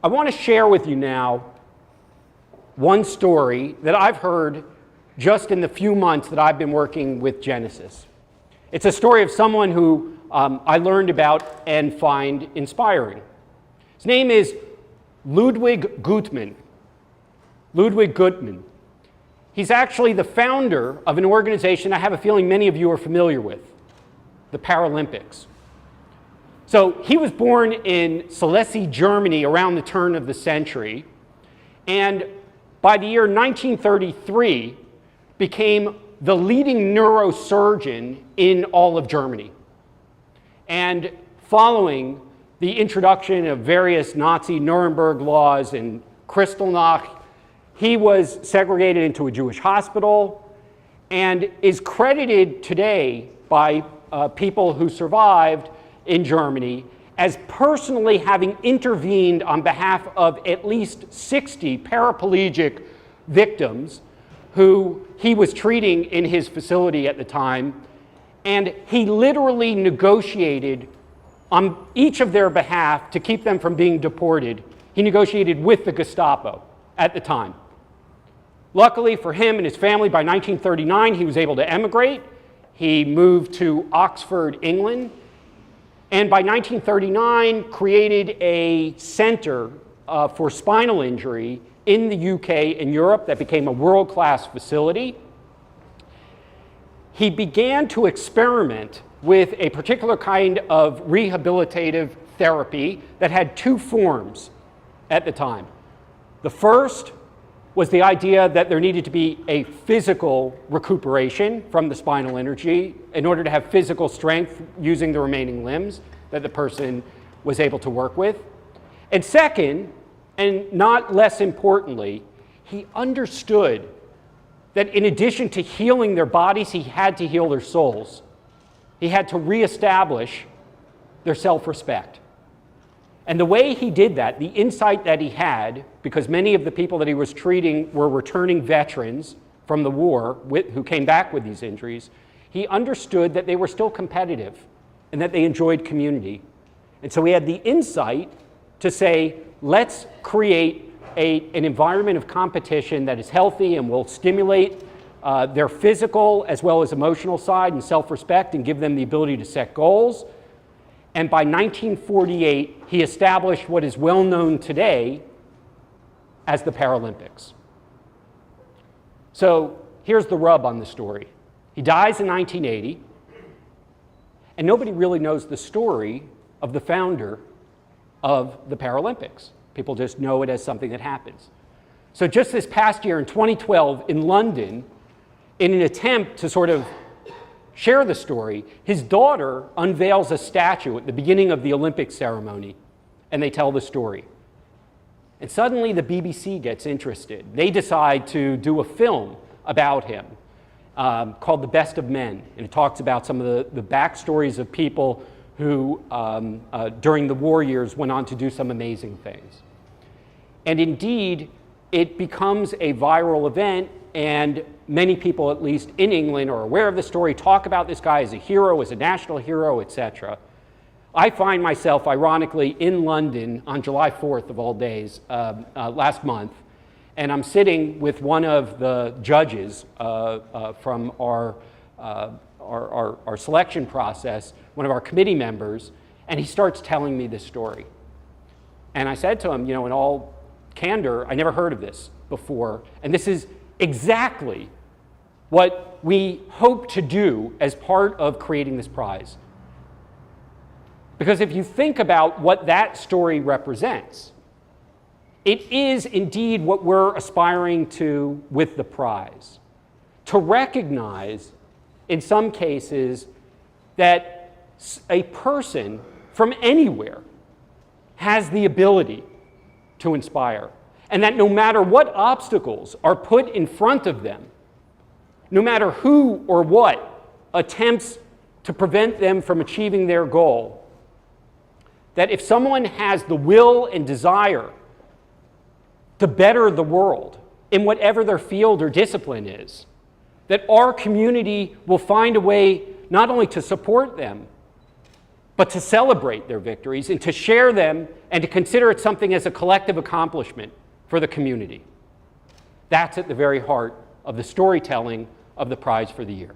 I want to share with you now one story that I've heard just in the few months that I've been working with Genesis. It's a story of someone who I learned about and find inspiring. His name is Ludwig Gutmann. Ludwig Gutmann. He's actually the founder of an organization I have a feeling many of you are familiar with, the Paralympics. So he was born in Silesia, Germany around the turn of the century, and by the year 1933 became the leading neurosurgeon in all of Germany. And following the introduction of various Nazi Nuremberg laws and Kristallnacht, he was segregated into a Jewish hospital and is credited today by people who survived in Germany as personally having intervened on behalf of at least 60 paraplegic victims who he was treating in his facility at the time. And he literally negotiated on each of their behalf to keep them from being deported. He negotiated with the Gestapo at the time. Luckily for him and his family, by 1939, he was able to emigrate. He moved to Oxford, England, and by 1939 created a center for spinal injury in the UK and Europe that became a world-class facility. He began to experiment with a particular kind of rehabilitative therapy that had two forms at the time. The first was the idea that there needed to be a physical recuperation from the spinal injury in order to have physical strength using the remaining limbs that the person was able to work with. And second, and not less importantly, he understood that in addition to healing their bodies, he had to heal their souls. He had to reestablish their self-respect. And the way he did that, the insight that he had, because many of the people that he was treating were returning veterans from the war who came back with these injuries, he understood that they were still competitive and that they enjoyed community. And so he had the insight to say, let's create an environment of competition that is healthy and will stimulate their physical as well as emotional side and self-respect and give them the ability to set goals. And by 1948, he established what is well known today as the Paralympics. So here's the rub on the story. He dies in 1980, and nobody really knows the story of the founder of the Paralympics. People just know it as something that happens. So just this past year in 2012 in London, in an attempt to sort of share the story, his daughter unveils a statue at the beginning of the Olympic ceremony, and they tell the story. And suddenly the BBC gets interested. They decide to do a film about him called The Best of Men, and it talks about some of the backstories of people who, during the war years, went on to do some amazing things. And indeed, it becomes a viral event, and many people, at least in England, are aware of the story, talk about this guy as a hero, as a national hero, etc. I find myself, ironically, in London on July 4th of all days, last month, and I'm sitting with one of the judges from our selection process, one of our committee members, and he starts telling me this story. And I said to him, you know, in all candor, I never heard of this before, and this is exactly what we hope to do as part of creating this prize. Because if you think about what that story represents, it is indeed what we're aspiring to with the prize. To recognize, in some cases, that a person from anywhere has the ability to inspire, and that no matter what obstacles are put in front of them, no matter who or what attempts to prevent them from achieving their goal, that if someone has the will and desire to better the world in whatever their field or discipline is, that our community will find a way not only to support them, but to celebrate their victories and to share them and to consider it something as a collective accomplishment for the community. That's at the very heart of the storytelling of the prize for the year.